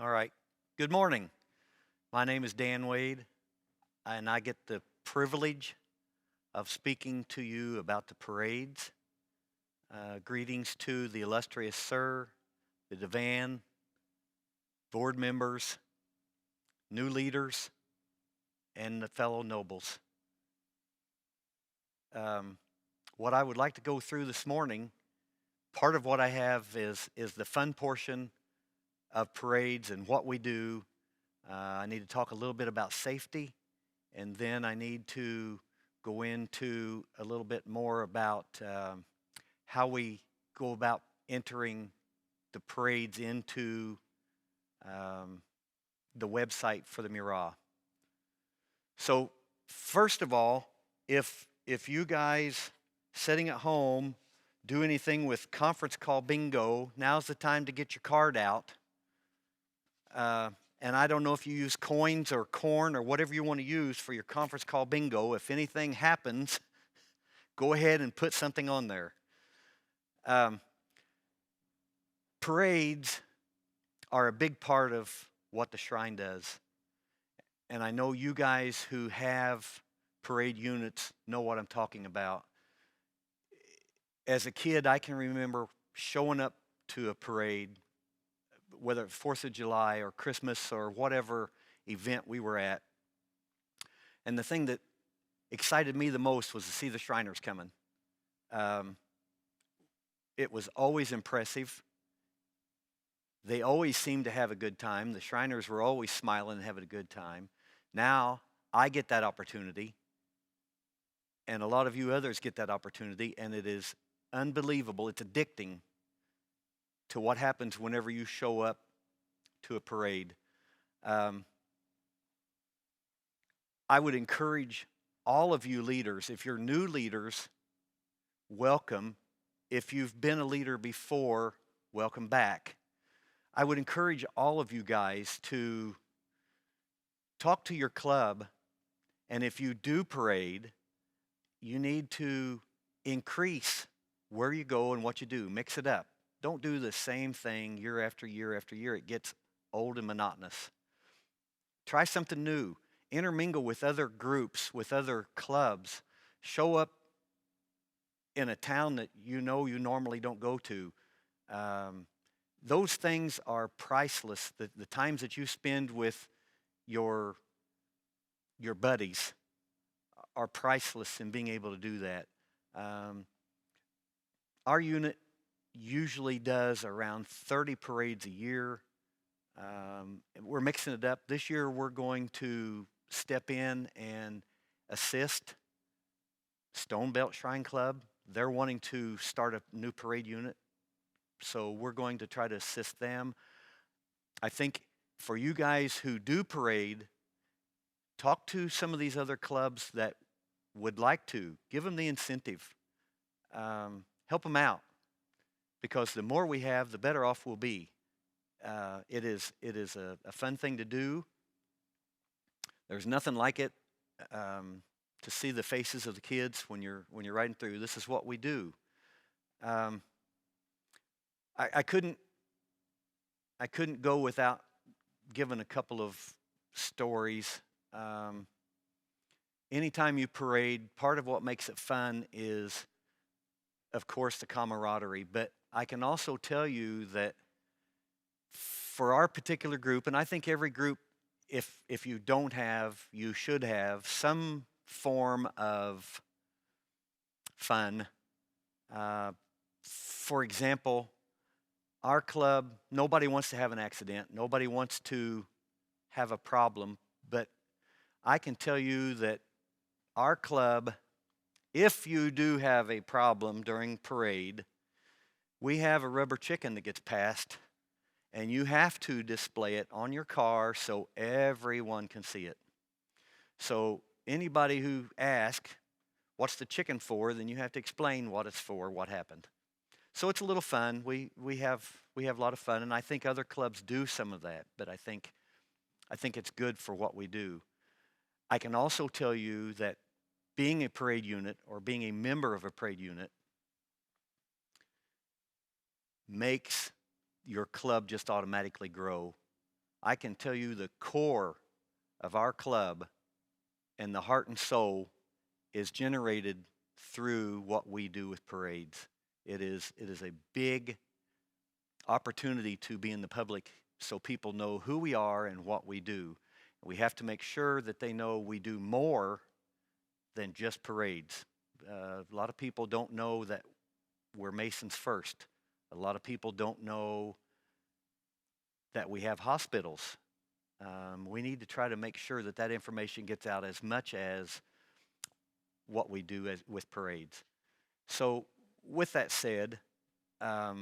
All right. Good morning. My name is Dan Wade, and I get the privilege of speaking to you about the parades. Greetings to the illustrious sir, the divan, board members, new leaders, and the fellow nobles. Um, what I would like to go through this morning, part of what I have is the fun portion of parades and what we do. I need to talk a little bit about safety, and then I need to go into a little bit more about how we go about entering the parades into um, the website for the Murrah. So first of all, if you guys sitting at home do anything with conference call bingo, now's the time to get your card out. And I don't know if you use coins or corn or whatever you want to use for your conference call bingo. If anything happens, go ahead and put something on there. Um, Parades are a big part of what the shrine does. And I know you guys who have parade units know what I'm talking about. As a kid, I can remember showing up to a parade, whether it's 4th of July or Christmas or whatever event we were at. And the thing that excited me the most was to see the Shriners coming. Um, it was always impressive. They always seemed to have a good time. The Shriners were always smiling and having a good time. Now I get that opportunity, and a lot of you others get that opportunity, and it is unbelievable. It's addicting to what happens whenever you show up to a parade. I would encourage all of you leaders, if you're new leaders, welcome. If you've been a leader before, welcome back. I would encourage all of you guys to talk to your club, and if you do parade, you need to increase where you go and what you do. Mix it up. Don't do the same thing year after year after year. It gets old and monotonous. Try something new. Intermingle with other groups, with other clubs. Show up in a town that you know you normally don't go to. Those things are priceless. The times that you spend with your buddies are priceless in being able to do that. Our unit usually does around 30 parades a year. We're mixing it up. This year we're going to step in and assist Stone Belt Shrine Club. They're wanting to start a new parade unit, so we're going to try to assist them. I think for you guys who do parade, talk to some of these other clubs that would like to. Give them the incentive. Help them out, because the more we have, the better off we'll be. It is a fun thing to do. There's nothing like it to see the faces of the kids when you're riding through. This is what we do. I couldn't go without giving a couple of stories. Anytime you parade, part of what makes it fun is, of course, the camaraderie. But I can also tell you that for our particular group, and I think every group, if you don't have, you should have some form of fun. For example, our club, nobody wants to have an accident. Nobody wants to have a problem. But I can tell you that our club, if you do have a problem during parade, we have a rubber chicken that gets passed, and you have to display it on your car so everyone can see it. So anybody who asks, what's the chicken for, then you have to explain what it's for, what happened. So it's a little fun. We have a lot of fun, and I think other clubs do some of that, but I think it's good for what we do. I can also tell you that being a parade unit or being a member of a parade unit makes your club just automatically grow. I can tell you the core of our club and the heart and soul is generated through what we do with parades. It is a big opportunity to be in the public so people know who we are and what we do. We have to make sure that they know we do more than just parades. A lot of people don't know that we're Masons First. A lot of people don't know that we have hospitals. We need to try to make sure that that information gets out as much as what we do with parades. So with that said, I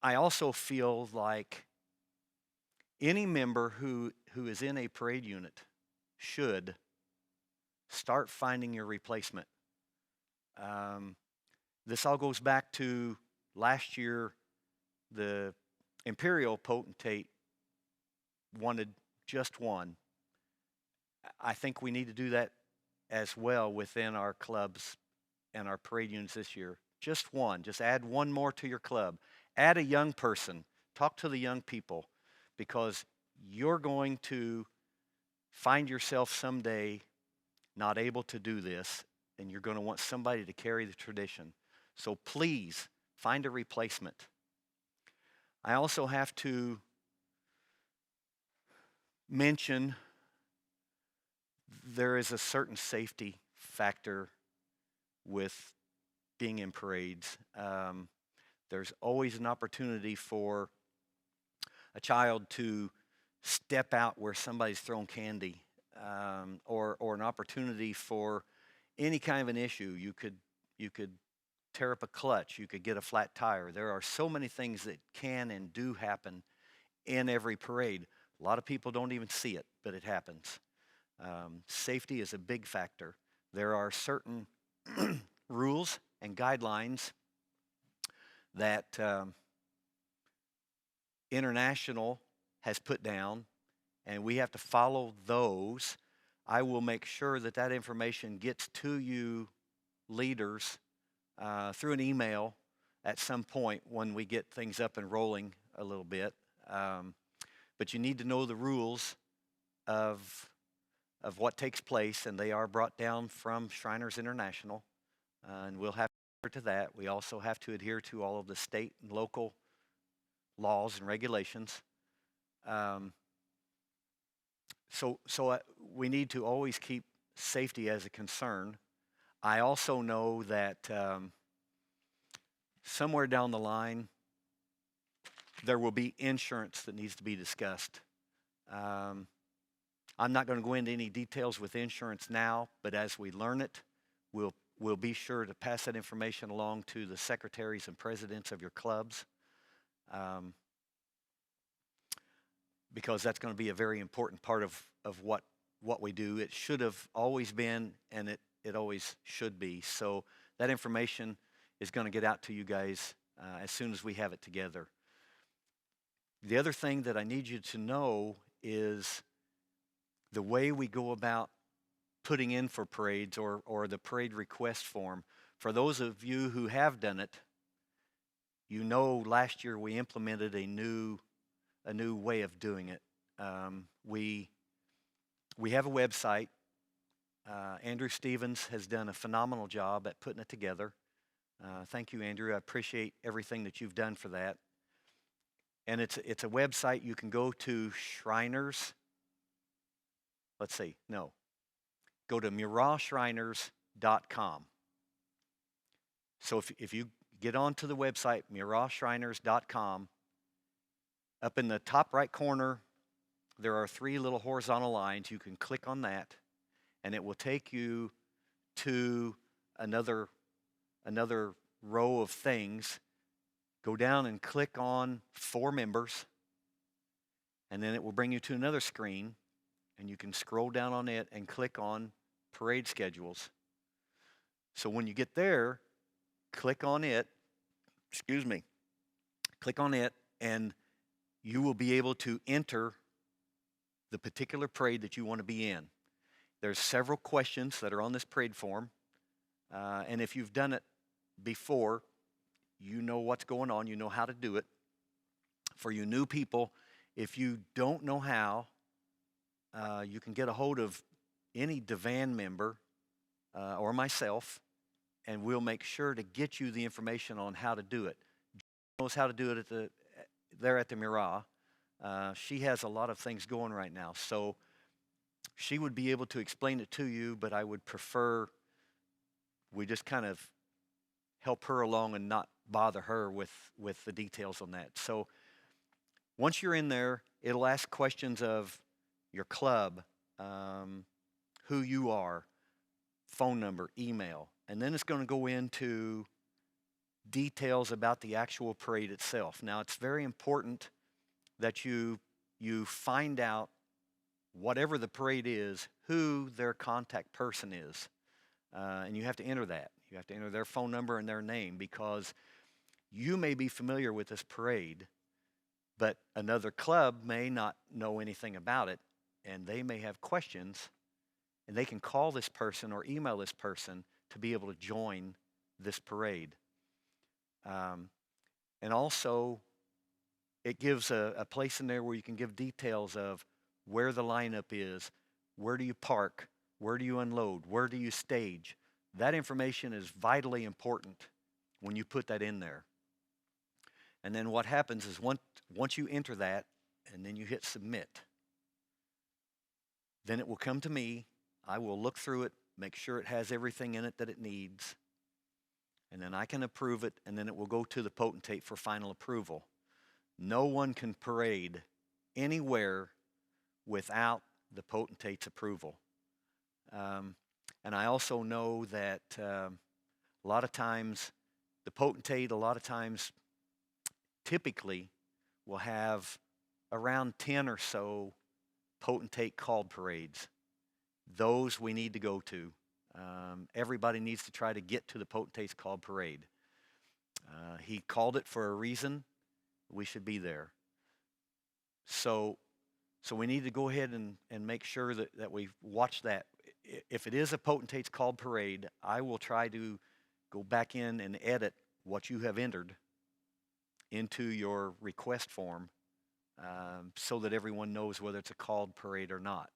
also feel like any member who is in a parade unit should start finding your replacement. This all goes back to last year. The imperial potentate wanted just one. I think we need to do that as well within our clubs and our parade units this year. Just one. Just add one more to your club. Add a young person. Talk to the young people, because you're going to find yourself someday not able to do this, and you're going to want somebody to carry the tradition. So please find a replacement. I also have to mention there is a certain safety factor with being in parades. There's always an opportunity for a child to step out where somebody's thrown candy, or an opportunity for any kind of an issue. You could tear up a clutch. You could get a flat tire. There are so many things that can and do happen in every parade. A lot of people don't even see it, but it happens. Safety is a big factor. There are certain rules and guidelines that International has put down, and we have to follow those. I will make sure that that information gets to you leaders through an email at some point when we get things up and rolling a little bit. But you need to know the rules of what takes place, and they are brought down from Shriners International, and we'll have to adhere to that. We also have to adhere to all of the state and local laws and regulations. So we need to always keep safety as a concern. I also know that somewhere down the line, there will be insurance that needs to be discussed. I'm not going to go into any details with insurance now, but as we learn it, we'll be sure to pass that information along to the secretaries and presidents of your clubs, because that's going to be a very important part of what we do. It should have always been, and it always should be. So that information is going to get out to you guys as soon as we have it together. The other thing that I need you to know is the way we go about putting in for parades, or the parade request form. For those of you who have done it, you know last year we implemented a new way of doing it. We have a website. Andrew Stevens has done a phenomenal job at putting it together. Thank you, Andrew. I appreciate everything that you've done for that. And it's a website you can go to Shriners. Go to MurrahShriners.com. So if you get onto the website, MurrahShriners.com, up in the top right corner, there are 3 little horizontal lines. You can click on that, and it will take you to another row of things. Go down and click on For Members, and then it will bring you to another screen, and you can scroll down on it and click on Parade Schedules. So when you get there, click on it, and you will be able to enter the particular parade that you want to be in. There's several questions that are on this parade form, and if you've done it before, you know what's going on, you know how to do it. For you new people, If you don't know how, you can get a hold of any Devan member or myself, and we'll make sure to get you the information on how to do it. Knows how to do it there at the Mira. She has a lot of things going right now, so she would be able to explain it to you, but I would prefer we just kind of help her along and not bother her with the details on that. So once you're in there, it'll ask questions of your club, who you are, phone number, email, and then it's going to go into details about the actual parade itself. Now, it's very important that you find out, whatever the parade is, who their contact person is. And you have to enter that. You have to enter their phone number and their name, because you may be familiar with this parade, but another club may not know anything about it, and they may have questions, and they can call this person or email this person to be able to join this parade. And also, it gives a place in there where you can give details of where the lineup is, where do you park, where do you unload, where do you stage. That information is vitally important when you put that in there. And then what happens is once you enter that and then you hit submit, then it will come to me. I will look through it, make sure it has everything in it that it needs, and then I can approve it, and then it will go to the potentate for final approval. No one can parade anywhere without the potentate's approval. And I also know that a lot of times the potentate, typically will have around 10 or so potentate called parades. Those we need to go to. Everybody needs to try to get to the potentate's called parade. He called it for a reason. We should be there. So we need to go ahead and make sure that we watch that. If it is a potentate's called parade, I will try to go back in and edit what you have entered into your request form, so that everyone knows whether it's a called parade or not.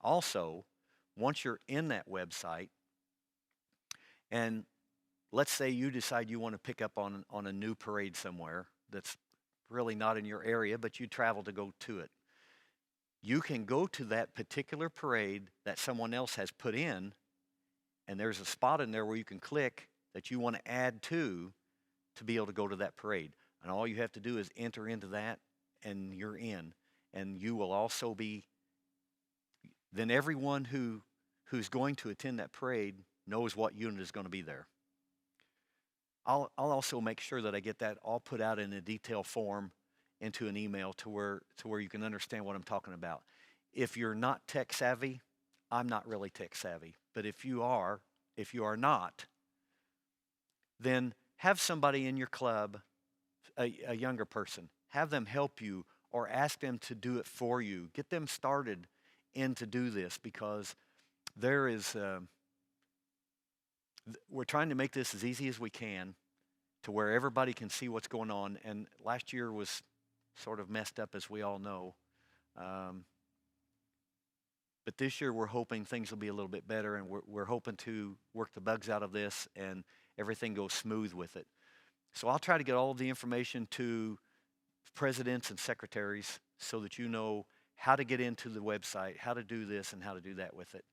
Also, once you're in that website, and let's say you decide you want to pick up on a new parade somewhere that's really not in your area, but you travel to go to it, you can go to that particular parade that someone else has put in, and there's a spot in there where you can click that you want to add to be able to go to that parade. And all you have to do is enter into that, and you're in. And you will also be, then everyone who's going to attend that parade knows what unit is going to be there. I'll also make sure that I get that all put out in a detailed form into an email to where you can understand what I'm talking about. If you're not tech savvy, I'm not really tech savvy. But if you are not, then have somebody in your club, a younger person, have them help you or ask them to do it for you. Get them started in to do this, because there is, we're trying to make this as easy as we can to where everybody can see what's going on. And last year was sort of messed up, as we all know. But this year we're hoping things will be a little bit better, and we're hoping to work the bugs out of this and everything goes smooth with it. So I'll try to get all of the information to presidents and secretaries so that you know how to get into the website, how to do this and how to do that with it.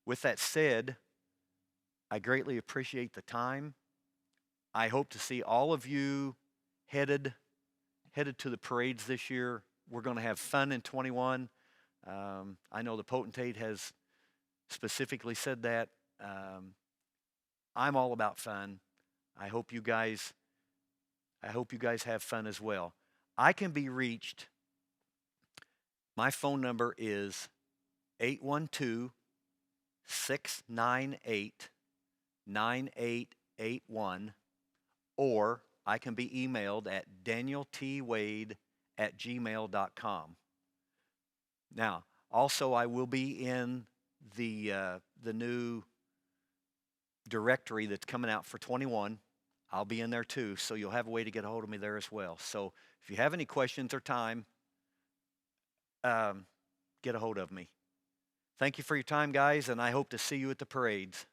With that said, I greatly appreciate the time. I hope to see all of you headed to the parades this year. We're going to have fun in 21. I know the potentate has specifically said that. I'm all about fun. I hope you guys have fun as well. I can be reached. My phone number is 812-698-9881, or I can be emailed at danieltwade@gmail.com. Now, also I will be in the new directory that's coming out for 21. I'll be in there too, so you'll have a way to get a hold of me there as well. So if you have any questions or time, get a hold of me. Thank you for your time, guys, and I hope to see you at the parades.